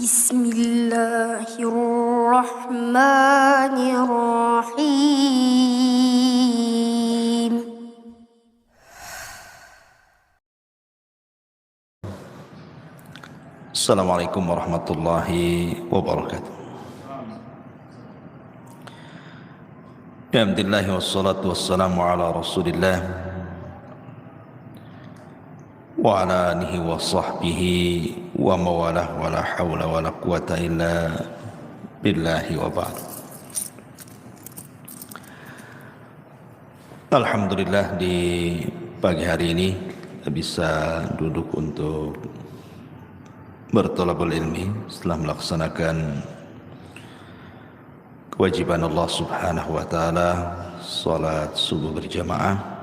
Bismillahirrahmanirrahim. Assalamualaikum warahmatullahi wabarakatuh. Alhamdulillah wassalatu wassalamu ala Rasulillah wa ala alihi wa sahbihi wa mawalah wa la hawla wa la quwata illa billahi wa ba'd. Alhamdulillah di pagi hari ini kita bisa duduk untuk bertolabul ilmi setelah melaksanakan kewajiban Allah Subhanahu wa taala salat subuh berjamaah.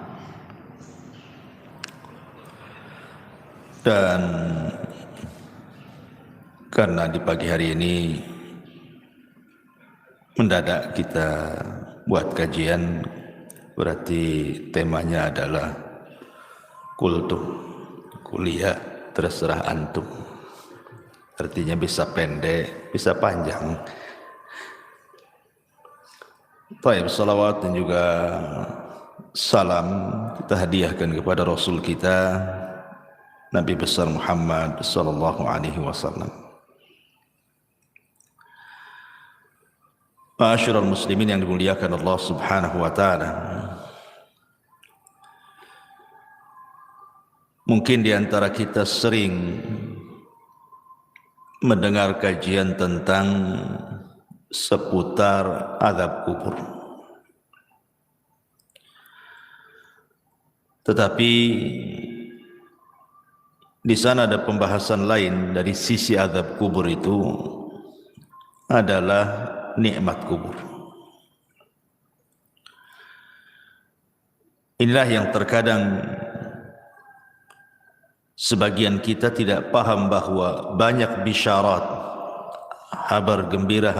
Dan karena di pagi hari ini mendadak kita buat kajian, berarti temanya adalah kultum, kuliah terserah antum. Artinya bisa pendek, bisa panjang. Baik, salawat dan juga salam kita hadiahkan kepada Rasul kita Nabi besar Muhammad sallallahu alaihi wasallam. Ma'asyiral muslimin yang dimuliakan Allah Subhanahu wa taala. Mungkin di antara kita sering mendengar kajian tentang seputar azab kubur. Tetapi di sana ada pembahasan lain dari sisi azab kubur itu adalah nikmat kubur. Inilah yang terkadang sebagian kita tidak paham bahwa banyak bisyarat, kabar gembira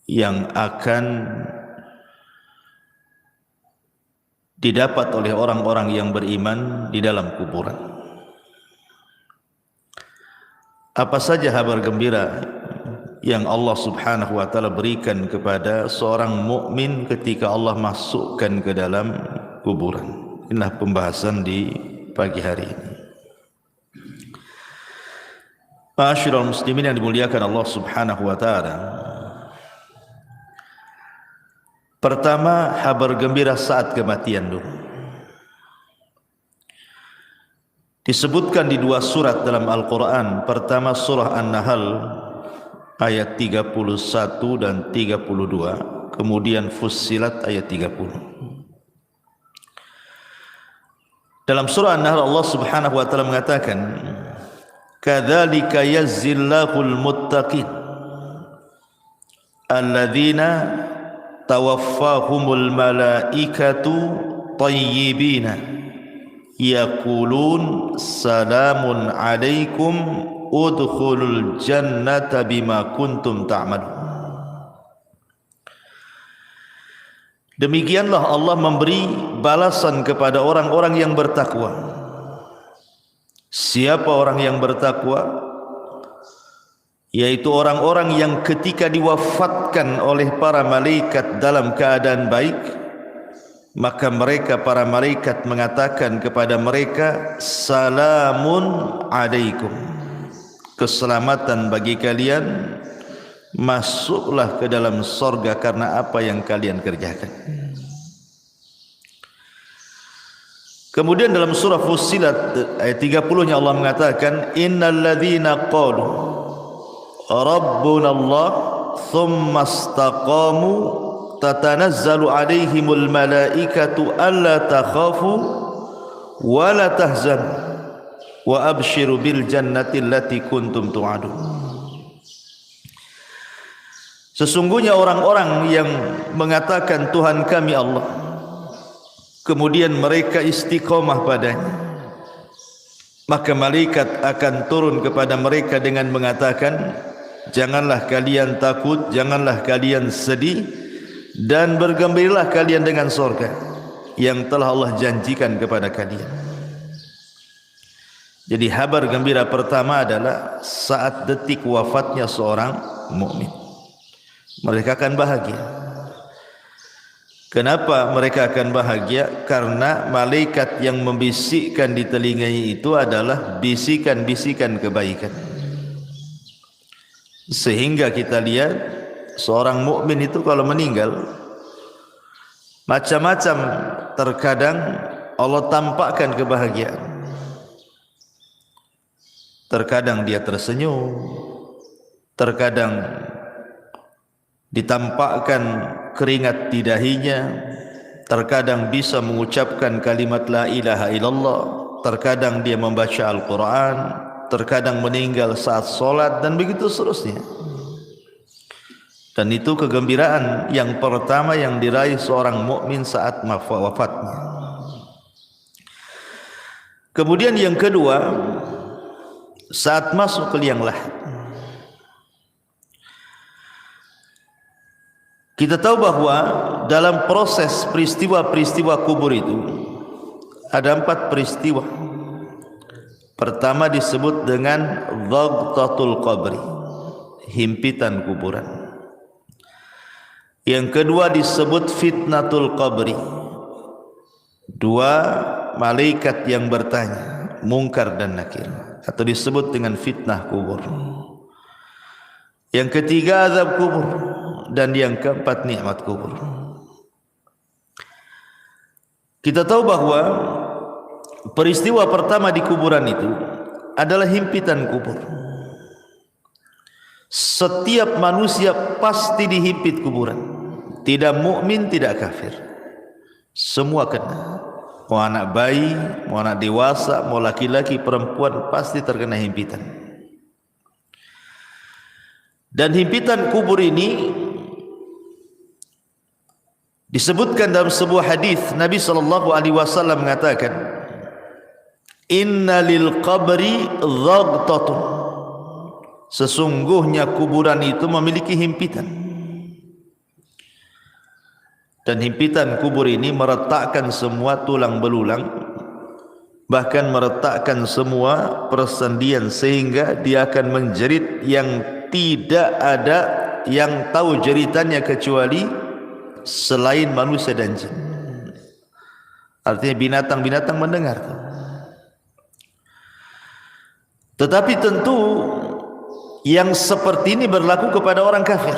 yang akan didapat oleh orang-orang yang beriman di dalam kuburan. Apa saja kabar gembira yang Allah Subhanahu wa taala berikan kepada seorang mukmin ketika Allah masukkan ke dalam kuburan? Inilah pembahasan di pagi hari ini. Ma'asyiral muslimin yang dimuliakan Allah Subhanahu wa taala. Pertama, kabar gembira saat kematian dulu. Disebutkan di dua surat dalam Al-Quran. Pertama surah An-Nahl ayat 31 dan 32. Kemudian Fussilat ayat 30. Dalam surah An-Nahl Allah Subhanahu wa taala mengatakan, "Kadzalika yazzillahul muttaqin alladzina tawaffahumul malaikatu tayyibina yaqulun salamun alaikum udkhulul jannata bima kuntum ta'malun." Demikianlah Allah memberi balasan kepada orang-orang yang bertakwa. Siapa orang yang bertakwa? Yaitu orang-orang yang ketika diwafatkan oleh para malaikat dalam keadaan baik, maka mereka para malaikat mengatakan kepada mereka, salamun alaikum, keselamatan bagi kalian, masuklah ke dalam sorga karena apa yang kalian kerjakan. Kemudian dalam surah Fussilat ayat 30-nya Allah mengatakan, innal ladzina qalu Rabbuna Allah thumma istaqamu tatanazzalu alaihimul malaikatu alla takhafu wa la tahzanu wa abshiru bil jannati allati kuntum tu'adun. Sesungguhnya orang-orang yang mengatakan Tuhan kami Allah, kemudian mereka istiqomah padanya, maka malaikat akan turun kepada mereka dengan mengatakan, janganlah kalian takut, janganlah kalian sedih, dan bergembiralah kalian dengan surga yang telah Allah janjikan kepada kalian. Jadi kabar gembira pertama adalah saat detik wafatnya seorang mukmin, mereka akan bahagia. Kenapa mereka akan bahagia? Karena malaikat yang membisikkan di telinganya itu adalah bisikan-bisikan kebaikan. Sehingga kita lihat seorang mukmin itu kalau meninggal macam-macam, terkadang Allah tampakkan kebahagiaan. Terkadang dia tersenyum, terkadang ditampakkan keringat di dahinya, terkadang bisa mengucapkan kalimat la ilaha illallah, terkadang dia membaca Al-Quran, terkadang meninggal saat solat, dan begitu seterusnya. Dan itu kegembiraan yang pertama yang diraih seorang mukmin saat wafatnya. Kemudian yang kedua, saat masuk ke liang lahat. Kita tahu bahwa dalam proses peristiwa-peristiwa kubur itu ada 4 peristiwa. Pertama disebut dengan dhagtatul qabri, himpitan kuburan. Yang kedua disebut fitnatul qabri, 2 malaikat yang bertanya, Munkar dan Nakir, atau disebut dengan fitnah kubur. Yang ketiga azab kubur, dan yang keempat nikmat kubur. Kita tahu bahwa peristiwa pertama di kuburan itu adalah himpitan kubur. Setiap manusia pasti dihimpit kuburan, tidak mukmin, tidak kafir, semua kena. Mau anak bayi, mau anak dewasa, mau laki-laki, perempuan, pasti terkena himpitan. Dan himpitan kubur ini disebutkan dalam sebuah hadis, Nabi SAW mengatakan, Inna lil qabri dhagtatun, sesungguhnya kuburan itu memiliki himpitan. Dan himpitan kubur ini meretakkan semua tulang belulang, bahkan meretakkan semua persendian, sehingga dia akan menjerit yang tidak ada yang tahu jeritannya kecuali selain manusia dan jin. Artinya binatang-binatang mendengar. Tetapi tentu yang seperti ini berlaku kepada orang kafir.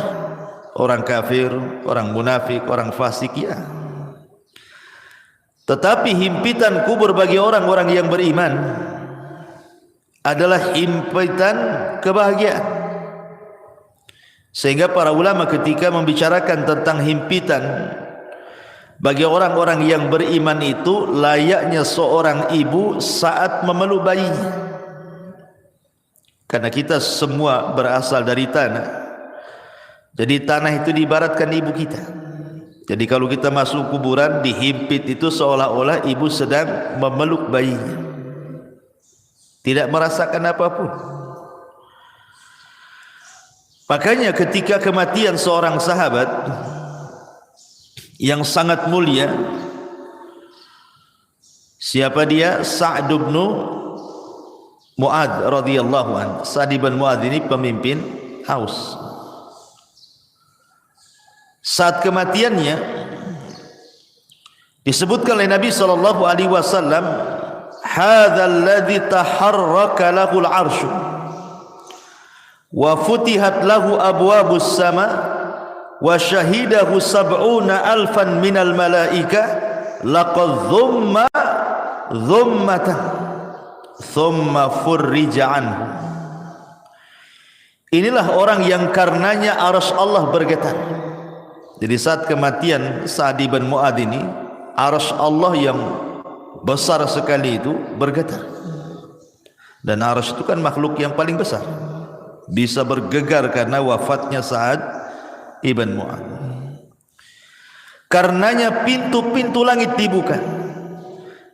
Orang kafir, orang munafik, orang fasik, ya. Tetapi himpitan kubur bagi orang-orang yang beriman adalah himpitan kebahagiaan. Sehingga para ulama ketika membicarakan tentang himpitan bagi orang-orang yang beriman itu, layaknya seorang ibu saat memeluk bayinya. Karena kita semua berasal dari tanah, jadi tanah itu diibaratkan ibu kita. Jadi kalau kita masuk kuburan, dihimpit itu seolah-olah ibu sedang memeluk bayinya, tidak merasakan apapun. Makanya ketika kematian seorang sahabat yang sangat mulia, siapa dia? Sa'd bin Mu'adz radhiyallahu anhu. Sa'd bin Mu'adz ini pemimpin Aus. Saat kematiannya disebutkan oleh Nabi SAW, hadzal ladzi taharraka lahul 'arsy wa futihat lahu abwabus sama wa syahidahu 70,000 minal malaika laqad dhummatan thumma furrija anhu. Inilah orang yang karenanya arsy Allah bergetar. Jadi saat kematian Sa'd bin Mu'adz ini, arsy Allah yang besar sekali itu bergetar. Dan arsy itu kan makhluk yang paling besar, bisa bergegar karena wafatnya Sa'd ibn Mu'adz. Karenanya pintu-pintu langit dibuka,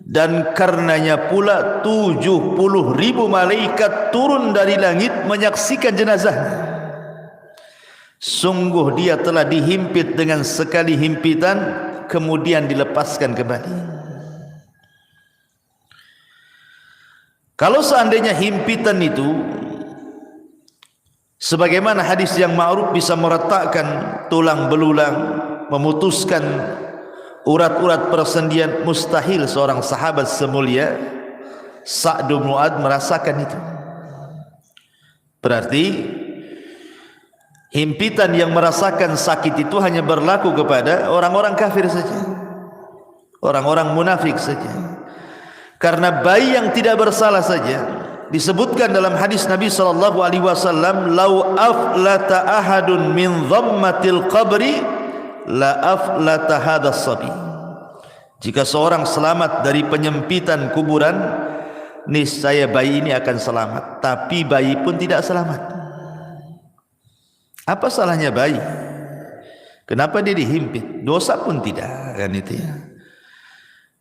dan karenanya pula 70.000 malaikat turun dari langit menyaksikan jenazahnya. Sungguh dia telah dihimpit dengan sekali himpitan, kemudian dilepaskan kembali. Kalau seandainya himpitan itu sebagaimana hadis yang ma'ruf bisa meretakkan tulang belulang, memutuskan urat-urat persendian, mustahil seorang sahabat semulia Sa'd bin Mu'adz merasakan itu. Berarti himpitan yang merasakan sakit itu hanya berlaku kepada orang-orang kafir saja, orang-orang munafik saja. Karena bayi yang tidak bersalah saja disebutkan dalam hadis Nabi sallallahu alaihi wasallam, "Lau aflata ahadun min dhammatil qabri la aflata hadas sabi." Jika seorang selamat dari penyempitan kuburan, niscaya bayi ini akan selamat. Tapi bayi pun tidak selamat. Apa salahnya bayi? Kenapa dia dihimpit? Dosa pun tidak, kan itu ya.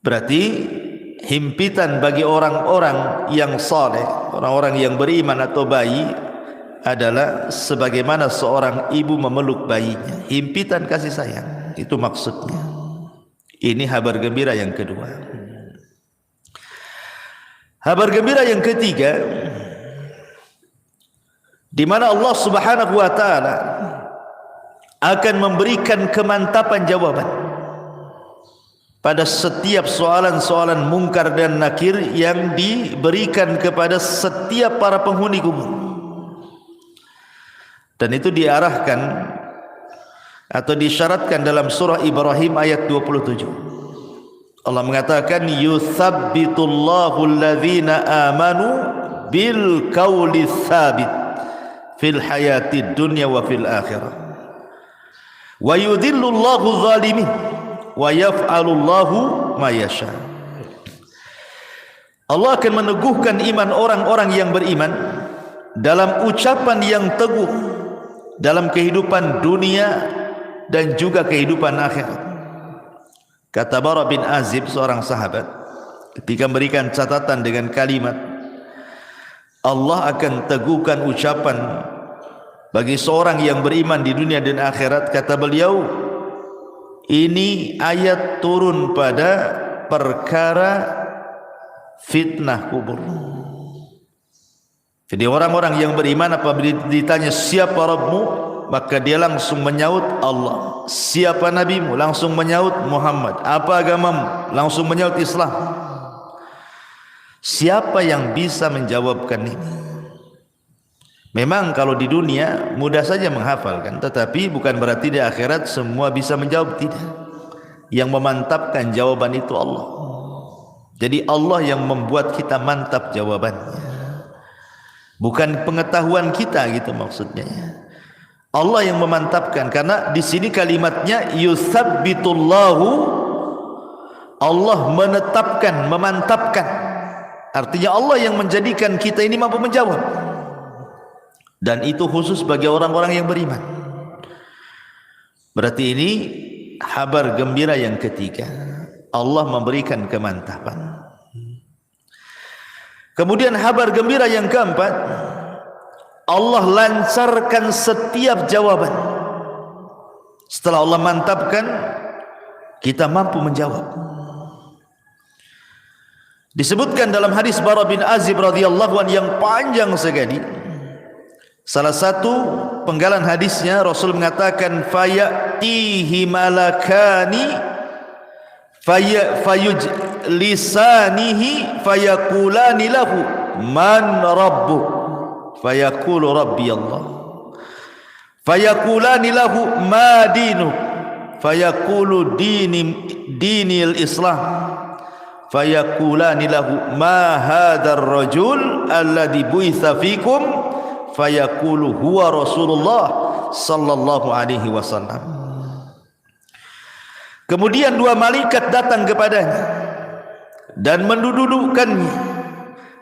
Berarti himpitan bagi orang-orang yang saleh, orang-orang yang beriman atau bayi adalah sebagaimana seorang ibu memeluk bayinya. Himpitan kasih sayang, itu maksudnya. Ini kabar gembira yang kedua. Kabar gembira yang ketiga, di mana Allah Subhanahu wa taala akan memberikan kemantapan jawaban pada setiap soalan-soalan mungkar dan nakir yang diberikan kepada setiap para penghuni kubur. Dan itu diarahkan atau disyaratkan dalam surah Ibrahim ayat 27. Allah mengatakan, yuthabbitullahu alladhina amanu bil qawli tsabit fil hayatid dunya wa fil akhirah wa yudhillullahu zalimin wa yaf'alullahu ma yasha. Allah akan meneguhkan iman orang-orang yang beriman dalam ucapan yang teguh dalam kehidupan dunia dan juga kehidupan akhirat. Kata Bara bin Azib, seorang sahabat, ketika memberikan catatan dengan kalimat Allah akan teguhkan ucapan bagi seorang yang beriman di dunia dan akhirat, kata beliau, ini ayat turun pada perkara fitnah kubur. Jadi orang-orang yang beriman apabila ditanya siapa Rabbmu, maka dia langsung menyaut Allah. Siapa nabimu? Langsung menyaut Muhammad. Apa agamamu? Langsung menyaut Islam. Siapa yang bisa menjawabkan ini? Memang kalau di dunia mudah saja menghafalkan, tetapi bukan berarti di akhirat semua bisa menjawab, tidak. Yang memantapkan jawaban itu Allah. Jadi Allah yang membuat kita mantap jawabannya, bukan pengetahuan kita, gitu maksudnya. Allah yang memantapkan, karena di sini kalimatnya yutsabbitullahu, Allah menetapkan, memantapkan. Artinya Allah yang menjadikan kita ini mampu menjawab. Dan itu khusus bagi orang-orang yang beriman. Berarti ini kabar gembira yang ketiga. Allah memberikan kemantapan. Kemudian kabar gembira yang keempat, Allah lancarkan setiap jawaban. Setelah Allah mantapkan, kita mampu menjawab. Disebutkan dalam hadis Bara bin Azib radhiyallahu anhu yang panjang sekali. Salah satu penggalan hadisnya, Rasul mengatakan, fayatihi malakani fayujlisanihi fayaqulani lahu man rabbuk, fayaqulu rabbi Allah, fayaqulani lahu ma dinuk, fayaqulu dinil Islam, fayaqulani lahu ma hadzal rajul alladhi bu'itsa fikum, fayaqulu huwa Rasulullah sallallahu alaihi wasallam. Kemudian dua malaikat datang kepadanya dan mendudukkannya.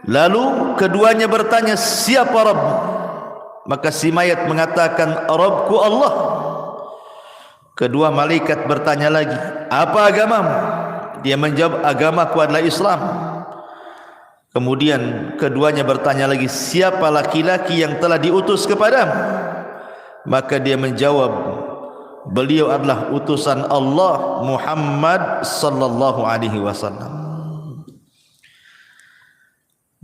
Lalu keduanya bertanya, siapa Rabb? Maka si mayat mengatakan, Rabbku Allah. Kedua malaikat bertanya lagi, apa agamamu? Dia menjawab, agamaku adalah Islam. Kemudian keduanya bertanya lagi, siapa laki-laki yang telah diutus kepadamu? Maka dia menjawab, beliau adalah utusan Allah Muhammad sallallahu alaihi wasallam.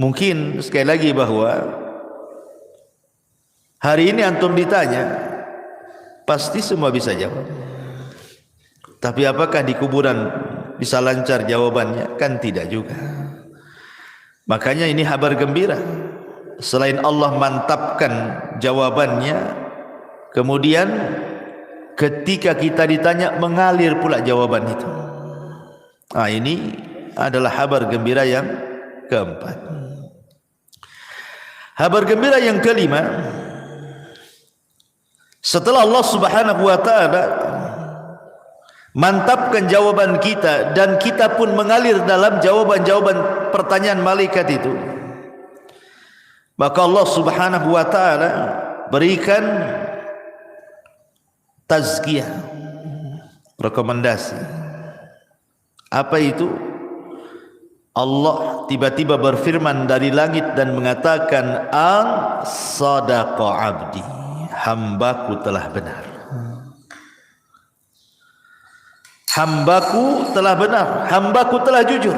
Mungkin sekali lagi bahwa hari ini antum ditanya, pasti semua bisa jawab. Tapi apakah di kuburan bisa lancar jawabannya? Kan tidak juga. Makanya ini kabar gembira. Selain Allah mantapkan jawabannya, kemudian ketika kita ditanya mengalir pula jawaban itu. Ini adalah kabar gembira yang keempat. Kabar gembira yang kelima, setelah Allah Subhanahu wa taala mantapkan jawaban kita dan kita pun mengalir dalam jawaban-jawaban pertanyaan malaikat itu, maka Allah Subhanahu wa taala berikan tazkiyah, rekomendasi. Apa itu? Allah tiba-tiba berfirman dari langit dan mengatakan, an sadaqa abdi, hambaku telah benar. Hambaku telah benar, hambaku telah jujur.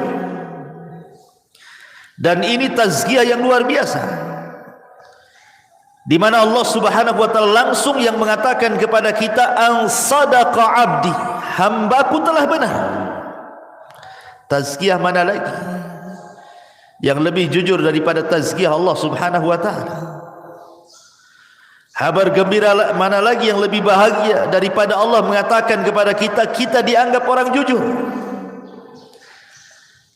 Dan ini tazkiyah yang luar biasa, di mana Allah Subhanahu wa taala langsung yang mengatakan kepada kita, an sadaqa abdi, hambaku telah benar. Tazkiyah mana lagi yang lebih jujur daripada tazkiyah Allah Subhanahu wa taala? Kabar gembira mana lagi yang lebih bahagia daripada Allah mengatakan kepada kita, kita dianggap orang jujur.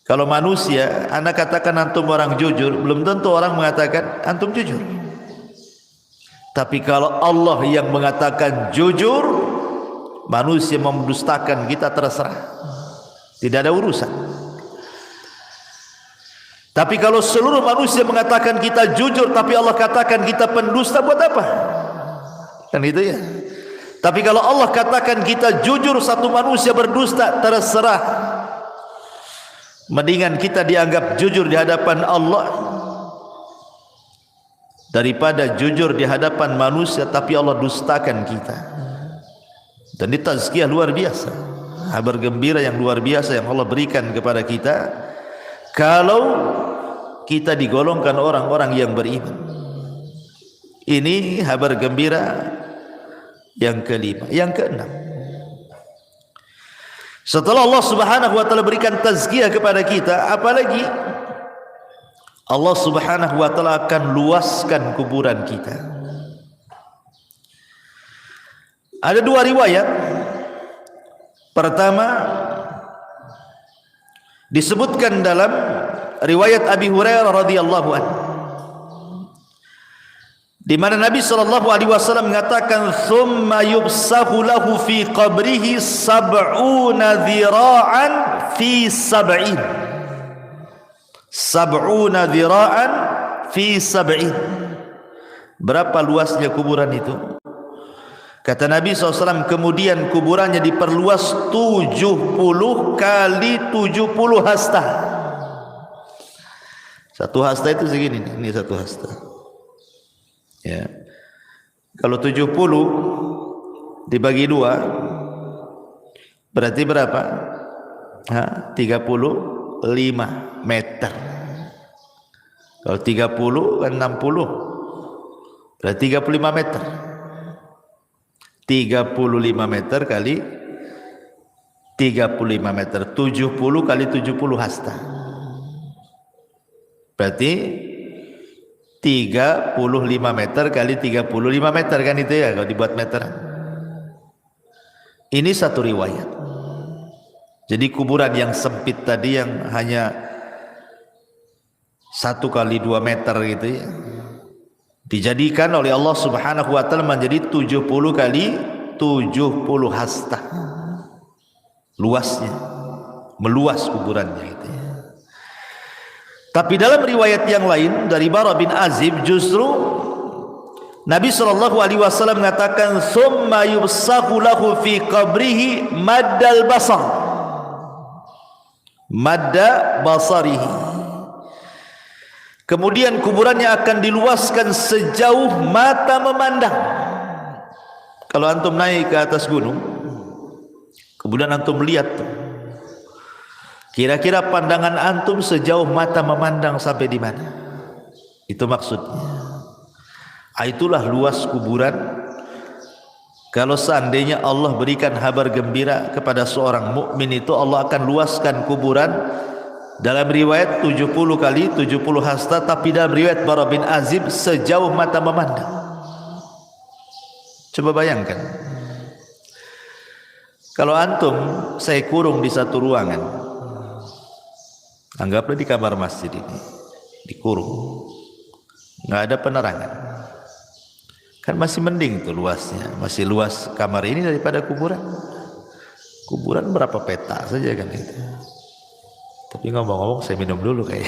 Kalau manusia, anak katakan antum orang jujur, belum tentu orang mengatakan antum jujur. Tapi kalau Allah yang mengatakan jujur, manusia mendustakan kita terserah, tidak ada urusan. Tapi kalau seluruh manusia mengatakan kita jujur, tapi Allah katakan kita pendusta, buat apa? Kan itu ya. Tapi kalau Allah katakan kita jujur, satu manusia berdusta, terserah. Mendingan kita dianggap jujur di hadapan Allah daripada jujur di hadapan manusia tapi Allah dustakan kita. Dan ini tazkiyah luar biasa, kabar gembira yang luar biasa yang Allah berikan kepada kita kalau kita digolongkan orang-orang yang beriman. Ini kabar gembira yang kelima. Yang keenam, setelah Allah Subhanahu wa taala berikan tazkiyah kepada kita, apalagi Allah Subhanahu wa taala akan luaskan kuburan kita. Ada dua riwayat. Pertama, disebutkan dalam riwayat Abi Hurairah radhiyallahu anhu, di mana Nabi sallallahu alaihi wasallam mengatakan, "Tsumma yubsahu lahu fi qabrihi sab'una dhira'an fi sab'in." Sab'una dhira'an fi sab'in. Berapa luasnya kuburan itu? Kata Nabi SAW, kemudian kuburannya diperluas 70 kali 70 hasta. Satu hasta itu segini nih, ini satu hasta. Ya. Kalau 70 dibagi 2 berarti berapa? 35 meter. Kalau 30 kan 60, berarti 35 meter. 35 meter kali 35 meter, 70 kali 70 hasta, berarti 35 meter kali 35 meter, kan itu ya kalau dibuat meteran. Ini satu riwayat. Jadi kuburan yang sempit tadi yang hanya 1 kali 2 meter gitu ya, dijadikan oleh Allah Subhanahu wa taala menjadi 70 kali 70 hasta. Luasnya, meluas kuburannya itu ya. Tapi dalam riwayat yang lain dari Bara bin Azib, justru Nabi sallallahu alaihi wasallam mengatakan, "Tsumma yubsahu lahu fi qabrihi maddal basar." Madda basarihi. Kemudian kuburannya akan diluaskan sejauh mata memandang. Kalau antum naik ke atas gunung, kemudian antum melihat Kira-kira pandangan antum sejauh mata memandang sampai di mana? Itu maksudnya. Itulah luas kuburan. Kalau seandainya Allah berikan kabar gembira kepada seorang mukmin itu, Allah akan luaskan kuburan. Dalam riwayat 70 kali 70 hasta, tapi dalam riwayat Bara bin Azib sejauh mata memandang. Coba bayangkan, kalau antum saya kurung di satu ruangan, anggaplah di kamar masjid ini, dikurung, nggak ada penerangan, kan masih mending tuh luasnya, masih luas kamar ini daripada kuburan. Kuburan berapa peta saja kan itu. Tapi ngomong-ngomong saya minum dulu kayak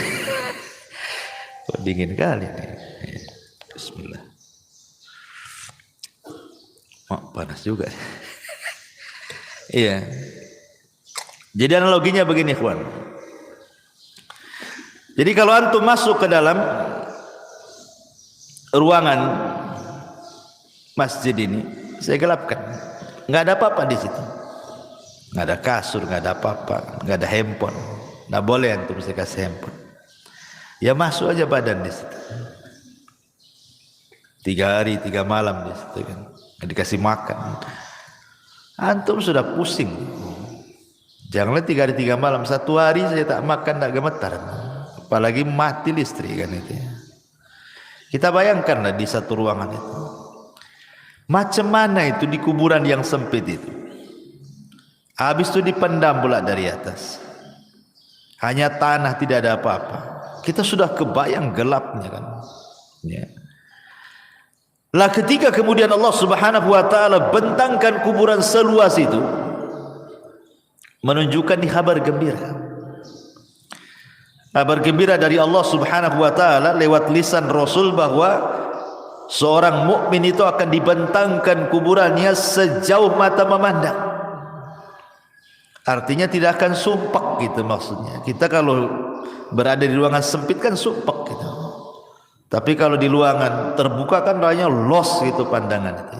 kok dingin kali nih. Bismillah. Panas juga. Iya. Jadi analoginya begini, kawan. Jadi kalau antum masuk ke dalam ruangan masjid ini, saya gelapkan, nggak ada apa-apa di situ, nggak ada kasur, nggak ada apa-apa, nggak ada handphone, nggak boleh antum saya kasih handphone. Ya masuk aja badan di situ. 3 hari 3 malam di situ kan, nggak dikasih makan, antum sudah pusing. Janganlah 3 hari 3 malam, 1 hari saya tak makan tak gemetar. Apalagi mati listrik kan itu. Kita bayangkanlah di satu ruangan itu. Macam mana itu di kuburan yang sempit itu. Habis itu dipendam pula dari atas. Hanya tanah, tidak ada apa-apa. Kita sudah kebayang gelapnya kan. Ya. Lah ketika kemudian Allah Subhanahu wa taala bentangkan kuburan seluas itu, menunjukkan di kabar gembira. Kabar gembira dari Allah Subhanahu wa taala lewat lisan Rasul bahwa seorang mukmin itu akan dibentangkan kuburannya sejauh mata memandang. Artinya tidak akan sumpek gitu maksudnya. Kita kalau berada di ruangan sempit kan sumpek gitu. Tapi kalau di ruangan terbuka kan rasanya los gitu pandangan itu.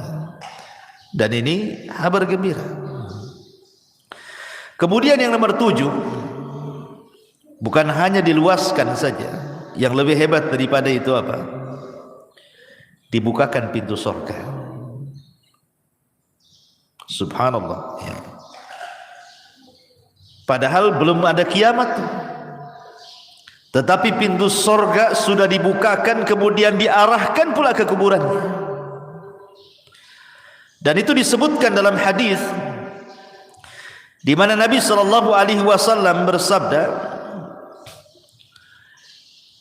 Dan ini kabar gembira. Kemudian yang nomor 7, bukan hanya diluaskan saja, yang lebih hebat daripada itu apa? Dibukakan pintu surga. Subhanallah ya. Padahal belum ada kiamat, tetapi pintu surga sudah dibukakan, kemudian diarahkan pula ke kuburannya. Dan itu disebutkan dalam hadis di mana Nabi sallallahu alaihi wasallam bersabda,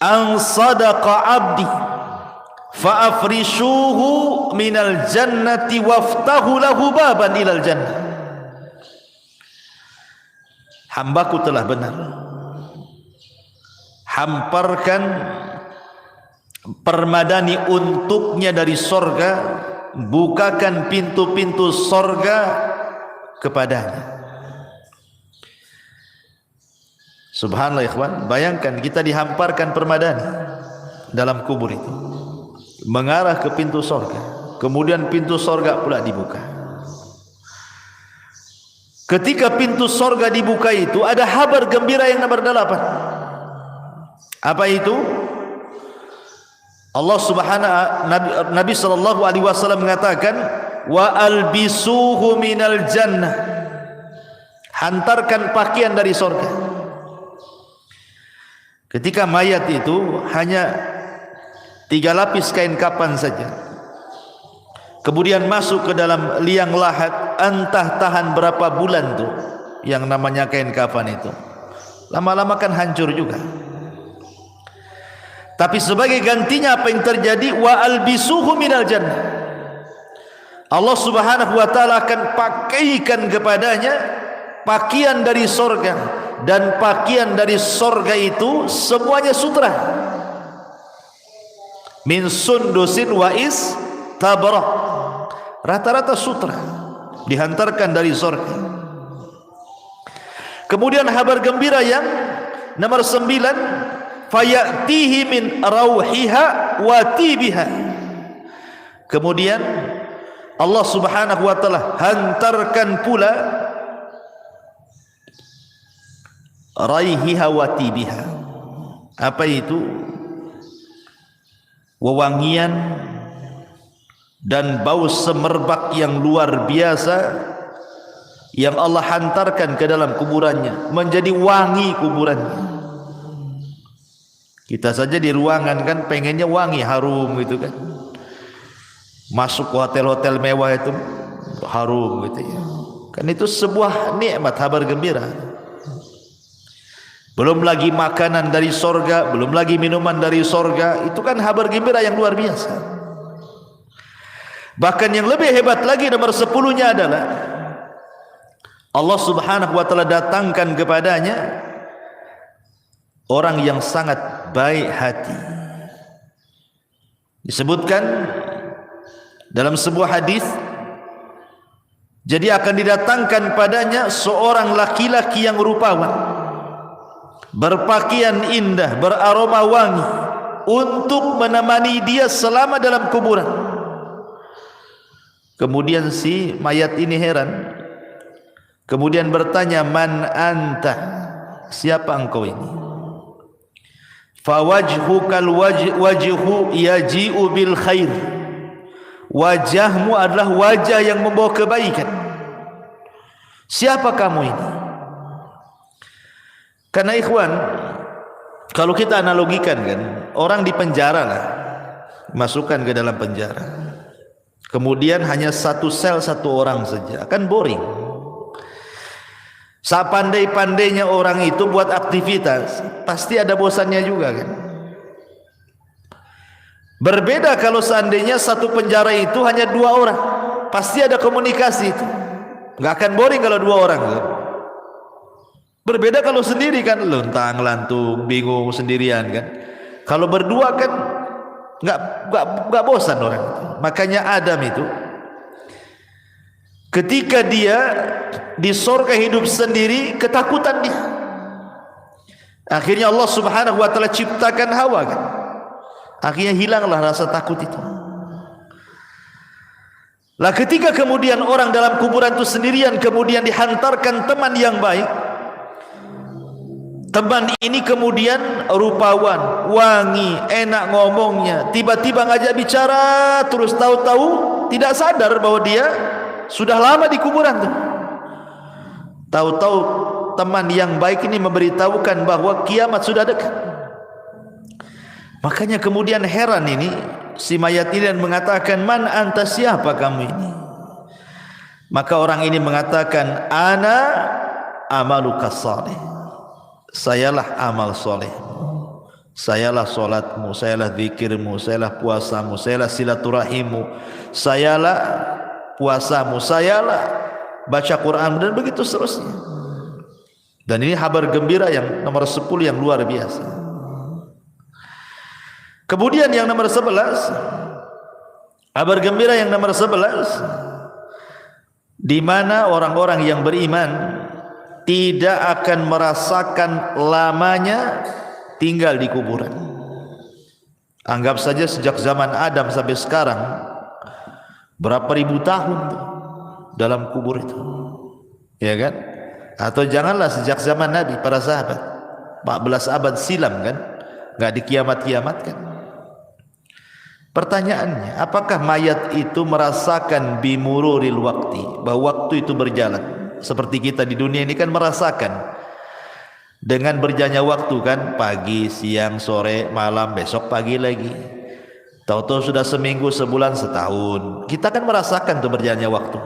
"An sadaqa 'abdi fa afrishuhu minal jannati waftahu lahu baban ilal jannah." Hambaku telah benar. Hamparkan permadani untuknya dari sorga, bukakan pintu-pintu sorga kepadanya. Subhanallah ikhwan, bayangkan kita dihamparkan permadani dalam kubur itu, mengarah ke pintu sorga, kemudian pintu sorga pula dibuka. Ketika pintu sorga dibuka itu ada kabar gembira yang nomor 8. Apa itu? Allah Subhanahu Nabi sallallahu alaihi wasallam mengatakan, wa albisuhu minal jannah. Hantarkan pakaian dari sorga. Ketika mayat itu hanya 3 lapis kain kafan saja, kemudian masuk ke dalam liang lahat, entah tahan berapa bulan tuh yang namanya kain kafan itu, lama-lama kan hancur juga. Tapi sebagai gantinya apa yang terjadi? Wa albisuhu minal jannah. Allah Subhanahu wa taala akan pakaikan kepadanya pakaian dari sorga, dan pakaian dari sorga itu semuanya sutra, min sundusin wa istabrak, rata-rata sutra dihantarkan dari sorga. Kemudian kabar gembira yang nomor 9, fayatihi min rauhiha wa tibiha. Kemudian Allah Subhanahu wa taala hantarkan pula raihiha wa tibiha. Apa itu? Wewangian dan bau semerbak yang luar biasa yang Allah hantarkan ke dalam kuburannya, menjadi wangi kuburannya. Kita saja di ruangan kan pengennya wangi, harum gitu kan. Masuk ke hotel-hotel mewah itu harum gitu ya. Kan itu sebuah nikmat, kabar gembira. Belum lagi makanan dari sorga, belum lagi minuman dari sorga. Itu kan kabar gembira yang luar biasa. Bahkan yang lebih hebat lagi, nomor 10-nya adalah Allah subhanahu wa ta'ala datangkan kepadanya orang yang sangat baik hati. Disebutkan dalam sebuah hadis, jadi akan didatangkan padanya seorang laki-laki yang rupawan, berpakaian indah, beraroma wangi, untuk menemani dia selama dalam kuburan. Kemudian si mayat ini heran, kemudian bertanya, man anta, siapa engkau ini? Fawajhukal wajhu yaji'u bil khair. Wajahmu adalah wajah yang membawa kebaikan. Siapa kamu ini? Karena ikhwan, kalau kita analogikan kan, orang di penjara lah, masukkan ke dalam penjara, kemudian hanya satu sel, satu orang saja, akan boring. Sepandai-pandainya orang itu buat aktivitas, pasti ada bosannya juga kan. Berbeda kalau seandainya satu penjara itu hanya 2 orang, pasti ada komunikasi itu, nggak akan boring kalau 2 orang kan? Berbeda kalau sendiri kan, lontang lantung, bingung sendirian kan. Kalau berdua kan nggak bosan orang itu. Makanya Adam itu ketika dia di surga hidup sendiri, ketakutan dia. Akhirnya Allah subhanahu wa ta'ala ciptakan Hawa kan. Akhirnya hilanglah rasa takut itu. Lah ketika kemudian orang dalam kuburan itu sendirian, kemudian dihantarkan teman yang baik. Teman ini kemudian rupawan, wangi, enak ngomongnya, tiba-tiba ngajak bicara, terus tahu-tahu tidak sadar bahwa dia sudah lama di kuburan tuh. Tahu-tahu teman yang baik ini memberitahukan bahwa kiamat sudah dekat. Makanya kemudian heran ini si mayat ini dan mengatakan, man anta, siapa kamu ini? Maka orang ini mengatakan, ana amaluka salih, sayalah amal solehmu, sayalah solatmu, sayalah zikirmu, sayalah puasamu, sayalah silaturahimmu, sayalah puasamu, sayalah baca Quran, dan begitu seterusnya. Dan ini kabar gembira yang nomor 10 yang luar biasa. Kemudian yang nomor 11, kabar gembira yang nomor 11, di mana orang-orang yang beriman tidak akan merasakan lamanya tinggal di kuburan. Anggap saja sejak zaman Adam sampai sekarang, berapa ribu tahun dalam kubur itu, ya kan? Atau janganlah sejak zaman Nabi, para sahabat 14 abad silam kan, nggak dikiamat-kiamatkan. Pertanyaannya, apakah mayat itu merasakan bimururil wakti, bahwa waktu itu berjalan seperti kita di dunia ini kan merasakan dengan berjalannya waktu kan, pagi, siang, sore, malam, besok pagi lagi, tahu-tahu sudah seminggu, sebulan, setahun. Kita kan merasakan tuh berjalannya waktu.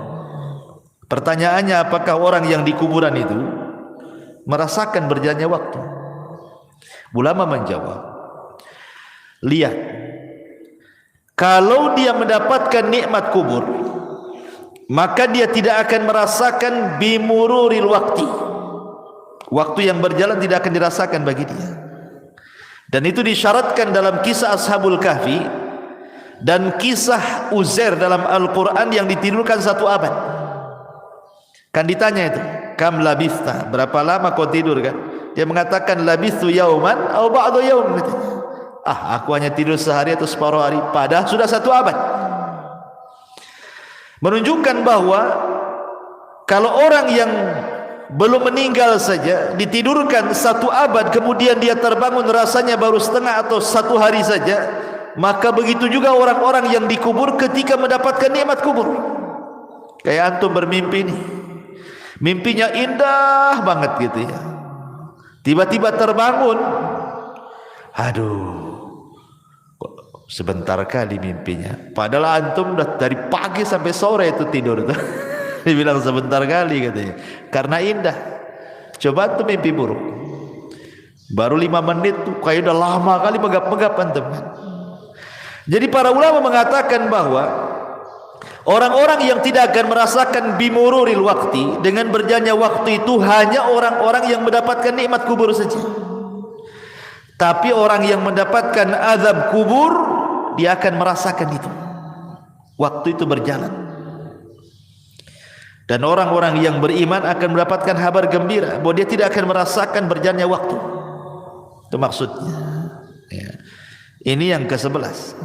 Pertanyaannya, apakah orang yang di kuburan itu merasakan berjalannya waktu? Ulama menjawab, lihat, kalau dia mendapatkan nikmat kubur, maka dia tidak akan merasakan bimururil wakti. Waktu yang berjalan tidak akan dirasakan bagi dia. Dan itu disyaratkan dalam kisah Ashabul Kahfi dan kisah Uzair dalam Al-Quran yang ditidurkan 1 abad. Kan ditanya itu, kam labista, berapa lama kau tidur kan? Dia mengatakan labistu yauman atau ba'du yaum. Aku hanya tidur sehari atau separuh hari, padahal sudah 1 abad. Menunjukkan bahwa kalau orang yang belum meninggal saja, ditidurkan 1 abad, kemudian dia terbangun rasanya baru setengah atau 1 hari saja, maka begitu juga orang-orang yang dikubur ketika mendapatkan nikmat kubur. Kayak antum bermimpi nih, mimpinya indah banget gitu ya, tiba-tiba terbangun, aduh, kok sebentar kali mimpinya, padahal antum udah dari pagi sampai sore itu tidur tuh. Dibilang sebentar kali katanya, karena indah. Coba antum mimpi buruk, baru 5 menit tuh kayak udah lama kali megap-megap antum. Jadi para ulama mengatakan bahwa orang-orang yang tidak akan merasakan bimururil waktu, dengan berjalannya waktu itu, hanya orang-orang yang mendapatkan nikmat kubur saja. Tapi orang yang mendapatkan azab kubur, dia akan merasakan itu, waktu itu berjalan. Dan orang-orang yang beriman akan mendapatkan kabar gembira bahwa dia tidak akan merasakan berjalannya waktu. Itu maksudnya ya. Ini yang ke-11.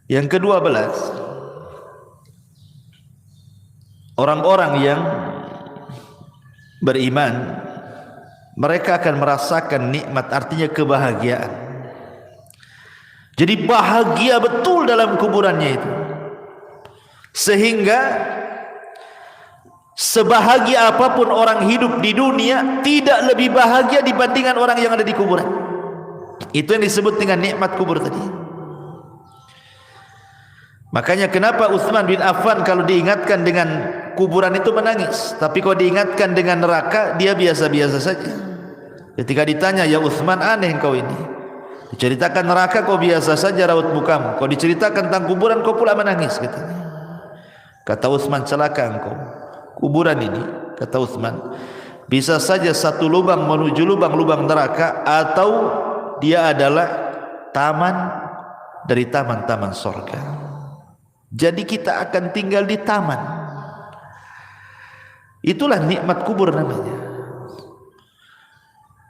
Yang ke-12, orang-orang yang beriman, mereka akan merasakan nikmat, artinya kebahagiaan. Jadi bahagia betul dalam kuburannya itu, sehingga sebahagia apapun orang hidup di dunia, tidak lebih bahagia dibandingkan orang yang ada di kuburan. Itu yang disebut dengan nikmat kubur tadi. Makanya kenapa Utsman bin Affan kalau diingatkan dengan kuburan itu menangis, tapi kalau diingatkan dengan neraka dia biasa-biasa saja. Ketika ditanya, ya Utsman, aneh kau ini, diceritakan neraka kau biasa saja raut mukamu, kau diceritakan tentang kuburan kau pula menangis, katanya. Kata Utsman, celaka engkau. Kuburan ini, kata Utsman, bisa saja satu lubang menuju lubang-lubang neraka, atau dia adalah taman dari taman-taman surga. Jadi kita akan tinggal di taman. Itulah nikmat kubur namanya.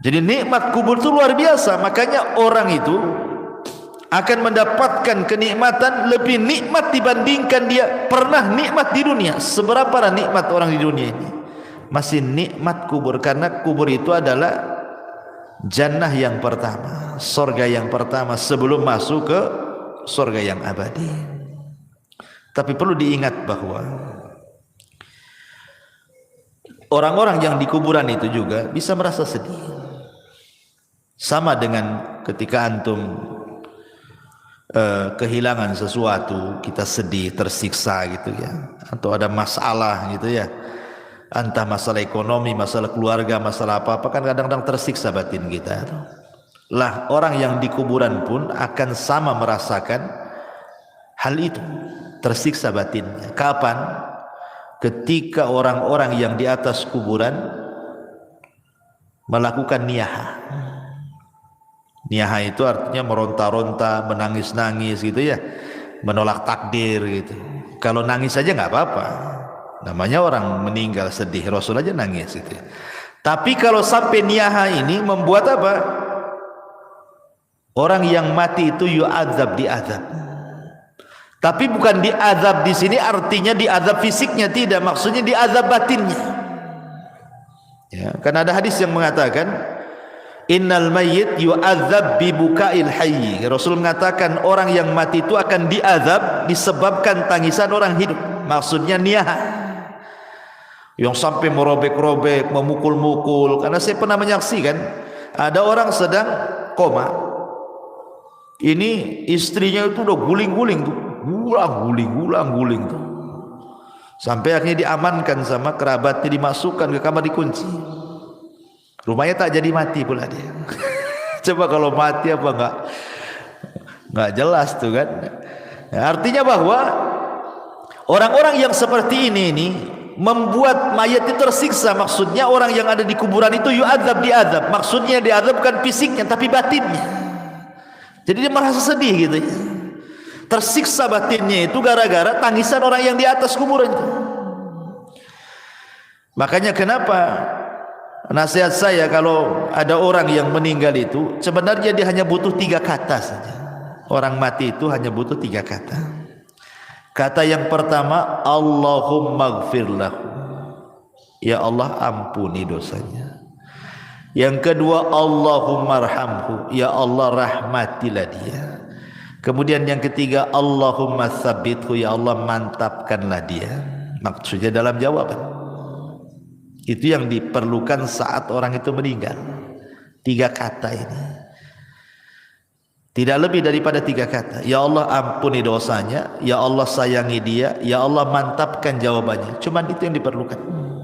Jadi nikmat kubur itu luar biasa. Makanya orang itu akan mendapatkan kenikmatan lebih nikmat dibandingkan dia pernah nikmat di dunia. Seberapa nikmat orang di dunia ini, masih nikmat kubur, karena kubur itu adalah jannah yang pertama, surga yang pertama sebelum masuk ke surga yang abadi. Tapi perlu diingat bahwa orang-orang yang di kuburan itu juga bisa merasa sedih, sama dengan ketika antum kehilangan sesuatu, kita sedih, tersiksa gitu ya, atau ada masalah gitu ya, entah masalah ekonomi, masalah keluarga, masalah apa-apa, kan kadang-kadang tersiksa batin kita. Lah orang yang di kuburan pun akan sama merasakan hal itu, tersiksa batinnya. Kapan? Ketika orang-orang yang di atas kuburan melakukan niyaha. Niyaha itu artinya meronta-ronta, menangis-nangis gitu ya, menolak takdir gitu. Kalau nangis saja nggak apa-apa, namanya orang meninggal sedih, Rasul aja nangis gitu. Tapi kalau sampai niyaha ini membuat apa? Orang yang mati itu yu'adzab, diazab. Tapi bukan diazab di sini artinya diazab fisiknya, tidak, maksudnya diazab batinnya. Ya, karena ada hadis yang mengatakan innal mayyit yu'adzab bi bukail hayy. Rasul mengatakan orang yang mati itu akan diazab disebabkan tangisan orang hidup. Maksudnya niyaha, yang sampai merobek-robek, memukul-mukul. Karena saya pernah menyaksikan ada orang sedang koma, ini istrinya itu udah guling-guling tuh, guling tuh, sampai akhirnya diamankan sama kerabatnya, dimasukkan ke kamar, dikunci. Rumahnya tak jadi mati pula dia. Coba kalau mati apa nggak jelas tuh kan. Ya, artinya bahwa orang-orang yang seperti ini membuat mayat itu tersiksa. Maksudnya orang yang ada di kuburan itu yu'adzab, diazab. Maksudnya diazab bukan fisiknya tapi batinnya. Jadi dia merasa sedih gitu ya. Tersiksa batinnya itu gara-gara tangisan orang yang di atas kuburan itu. Makanya kenapa nasihat saya, kalau ada orang yang meninggal itu sebenarnya dia hanya butuh 3 kata saja. Orang mati itu hanya butuh 3 kata. Kata yang pertama, Allahumma gfir lahu. Ya Allah ampuni dosanya. Yang kedua, Allahumma arhamhu, ya Allah rahmatilah dia. Kemudian yang ketiga, Allahumma tsabbithu, ya Allah mantapkanlah dia. Maksudnya dalam jawaban. Itu yang diperlukan saat orang itu meninggal. 3 kata ini. Tidak lebih daripada 3 kata. Ya Allah ampuni dosanya, ya Allah sayangi dia, ya Allah mantapkan jawabannya. Cuman itu yang diperlukan.